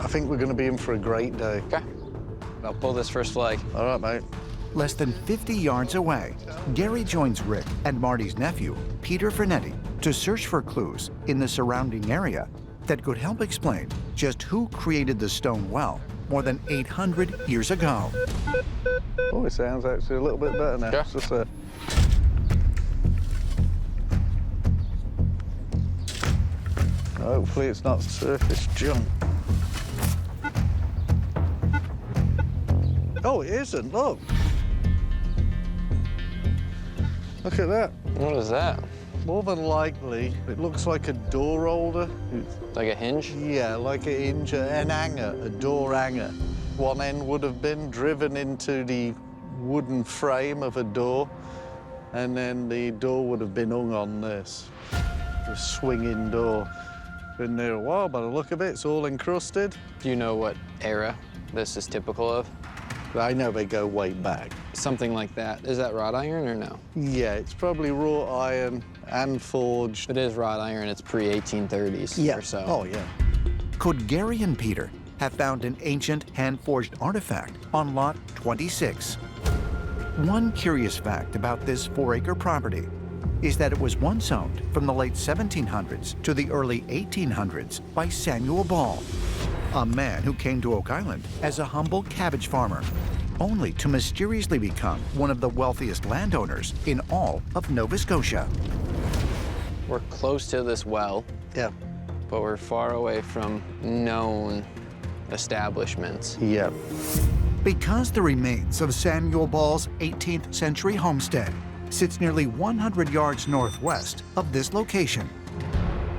I think we're going to be in for a great day. Okay. I'll pull this first flag. All right, mate. Less than 50 yards away, Gary joins Rick and Marty's nephew, Peter Fernetti, to search for clues in the surrounding area that could help explain just who created the stone well more than 800 years ago. Oh, it sounds actually a little bit better now. Yeah. It's just a... Hopefully it's not surface junk. Oh, it isn't, look. Look at that. What is that? More than likely, it looks like a door holder. Like a hinge? Yeah, like a hinge, an hanger, a door hanger. One end would have been driven into the wooden frame of a door, and then the door would have been hung on this. The swinging door. Been there a while, by the look of it, it's all encrusted. Do you know what era this is typical of? I know they go way back. Something like that. Is that wrought iron or no? Yeah, it's probably wrought iron and forged. If it is wrought iron, it's pre-1830s or so. Oh, yeah. Could Gary and Peter have found an ancient hand-forged artifact on lot 26? One curious fact about this 4-acre property is that it was once owned from the late 1700s to the early 1800s by Samuel Ball, a man who came to Oak Island as a humble cabbage farmer, only to mysteriously become one of the wealthiest landowners in all of Nova Scotia. We're close to this well, Yeah. but we're far away from known establishments. Yeah. Because the remains of Samuel Ball's 18th century homestead sits nearly 100 yards northwest of this location.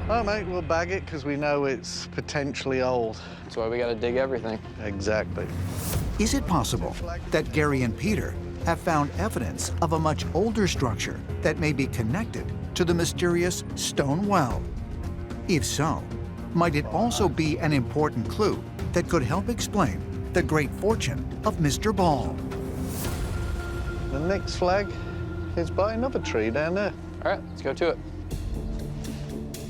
Oh, mate, we'll bag it because we know it's potentially old. That's why we gotta dig everything. Exactly. Is it possible that Gary and Peter have found evidence of a much older structure that may be connected to the mysterious stone well? If so, might it also be an important clue that could help explain the great fortune of Mr. Ball? The next flag is by another tree down there. All right, let's go to it.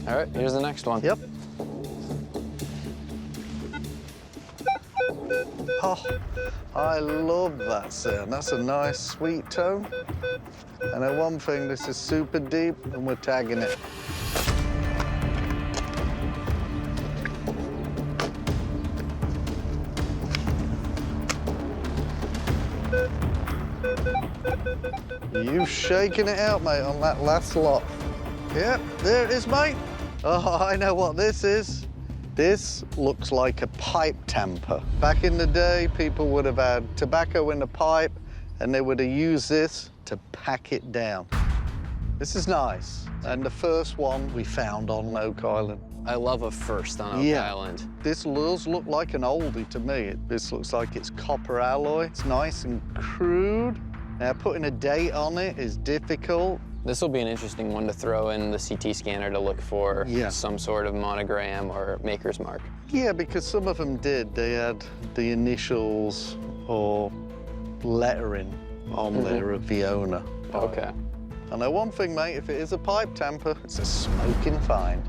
All right, here's the next one. Yep. Oh, I love that sound. That's a nice, sweet tone. And then one thing, this is super deep, and we're tagging it. You shaking it out, mate, on that last lot. Yep, there it is, mate. Oh, I know what this is. This looks like a pipe tamper. Back in the day, people would have had tobacco in a pipe, and they would have used this to pack it down. This is nice. And the first one we found on Oak Island. I love a first on Oak Island. This does look like an oldie to me. This looks like it's copper alloy. It's nice and crude. Now, putting a date on it is difficult. This will be an interesting one to throw in the CT scanner to look for Yeah. some sort of monogram or maker's mark. Yeah, because some of them did. They had the initials or lettering on there of the owner. Okay. I know one thing, mate, if it is a pipe tamper, it's a smoking find.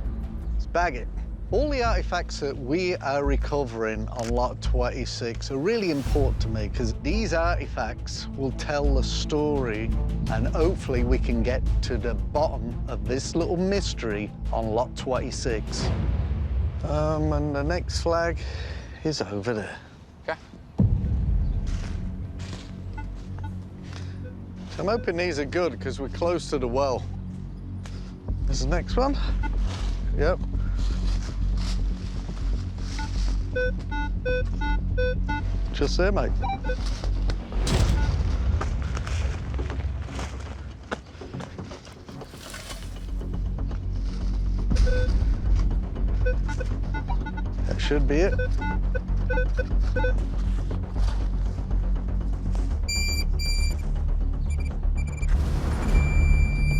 Let's bag it. All the artifacts that we are recovering on lot 26 are really important to me because these artifacts will tell the story, and hopefully we can get to the bottom of this little mystery on lot 26. And the next flag is over there. Okay. So I'm hoping these are good because we're close to the well. This is the next one. Yep. Just there, mate. That should be it.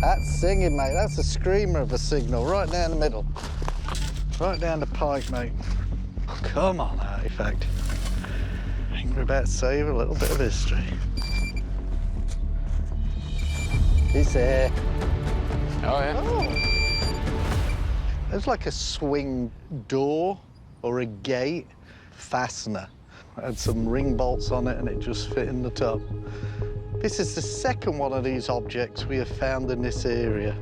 That's singing, mate. That's a screamer of a signal right down the middle. Right down the pike, mate. Oh, come on, artifact. I think we're about to save a little bit of history. He's there. Oh, yeah. Oh. There's like a swing door or a gate fastener. It had some ring bolts on it and it just fit in the top. This is the second one of these objects we have found in this area.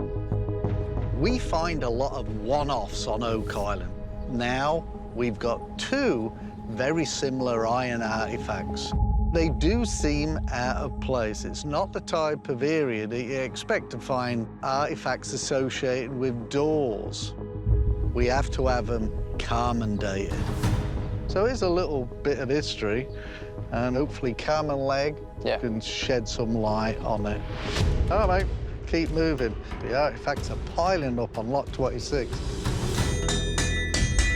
We find a lot of one-offs on Oak Island. Now we've got two very similar iron artifacts. They do seem out of place. It's not the type of area that you expect to find artifacts associated with doors. We have to have them Carmen dated. So here's a little bit of history, and hopefully Carmen Leg can shed some light on it. All right, mate, keep moving. The artifacts are piling up on lot 26.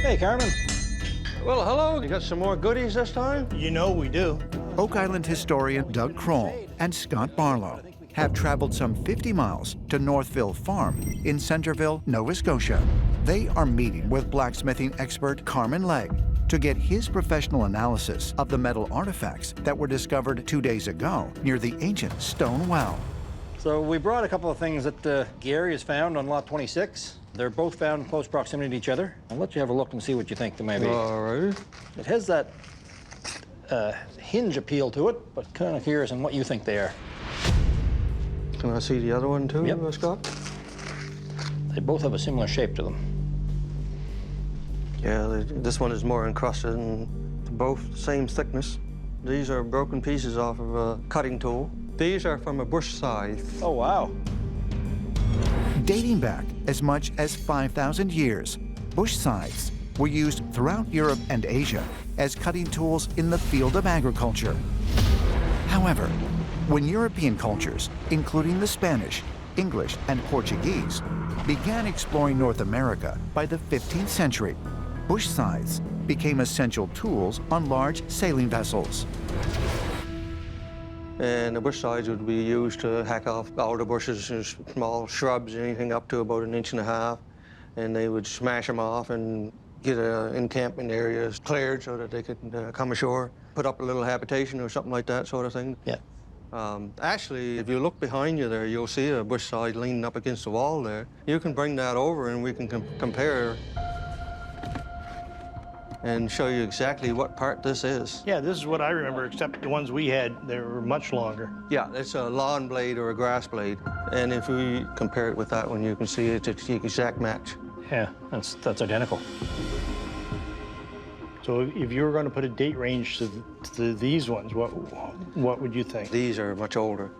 Hey, Carmen. Well, hello. You got some more goodies this time? You know we do. Oak Island historian Doug Kroll and Scott Barlow have traveled some 50 miles to Northville Farm in Centerville, Nova Scotia. They are meeting with blacksmithing expert Carmen Legg to get his professional analysis of the metal artifacts that were discovered 2 days ago near the ancient stone well. So we brought a couple of things that Gary has found on lot 26. They're both found in close proximity to each other. I'll let you have a look and see what you think they may be. All right. It has that hinge appeal to it, but kind of curious on what you think they are. Can I see the other one too, Yep. Scott? They both have a similar shape to them. Yeah, this one is more encrusted and both the same thickness. These are broken pieces off of a cutting tool. These are from a bush scythe. Oh, wow. Dating back as much as 5,000 years, bush scythes were used throughout Europe and Asia as cutting tools in the field of agriculture. However, when European cultures, including the Spanish, English, and Portuguese, began exploring North America by the 15th century, bush scythes became essential tools on large sailing vessels. And the bush scythes would be used to hack off alder bushes and small shrubs, anything up to about 1.5 inches. And they would smash them off and get encampment areas cleared so that they could come ashore, put up a little habitation or something like that sort of thing. Yeah. Actually, if you look behind you there, you'll see a bush scythe leaning up against the wall there. You can bring that over and we can compare and show you exactly what part this is. Yeah, this is what I remember, except the ones we had, they were much longer. Yeah, it's a lawn blade or a grass blade. And if we compare it with that one, you can see it's the exact match. Yeah, that's identical. So if you were going to put a date range to these ones, what would you think? These are much older.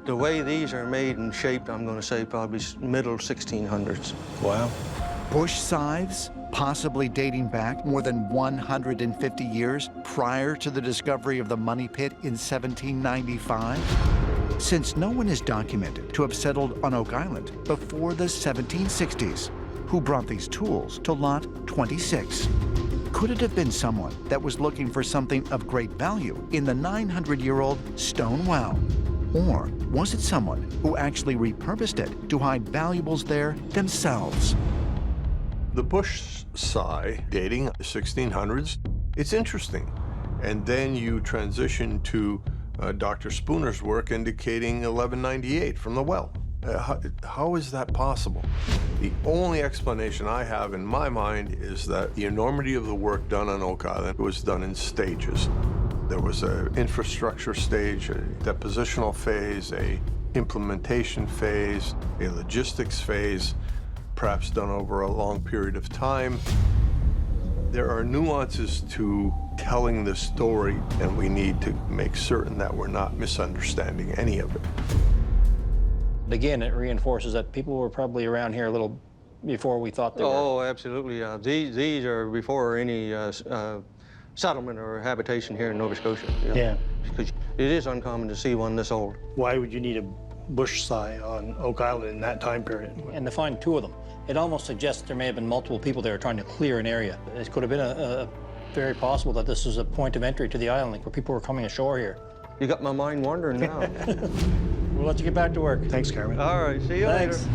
The way these are made and shaped, I'm going to say probably middle 1600s. Wow. Bush scythes, possibly dating back more than 150 years prior to the discovery of the money pit in 1795? Since no one is documented to have settled on Oak Island before the 1760s, who brought these tools to lot 26? Could it have been someone that was looking for something of great value in the 900-year-old stone well? Or was it someone who actually repurposed it to hide valuables there themselves? The bush scythe, dating the 1600s, it's interesting. And then you transition to Dr. Spooner's work indicating 1198 from the well. How is that possible? The only explanation I have in my mind is that the enormity of the work done on Oak Island was done in stages. There was an infrastructure stage, a depositional phase, a implementation phase, a logistics phase, perhaps done over a long period of time. There are nuances to telling the story, and we need to make certain that we're not misunderstanding any of it. Again, it reinforces that people were probably around here a little before we thought they were. Oh, absolutely. These are before any settlement or habitation here in Nova Scotia. Yeah. Because it is uncommon to see one this old. Why would you need a bush scythe on Oak Island in that time period? And to find two of them, it almost suggests there may have been multiple people there trying to clear an area. It could have been very possible that this was a point of entry to the island, like where people were coming ashore here. You got my mind wandering now. We'll let you get back to work. Thanks, Carmen. All right, see you Thanks. later.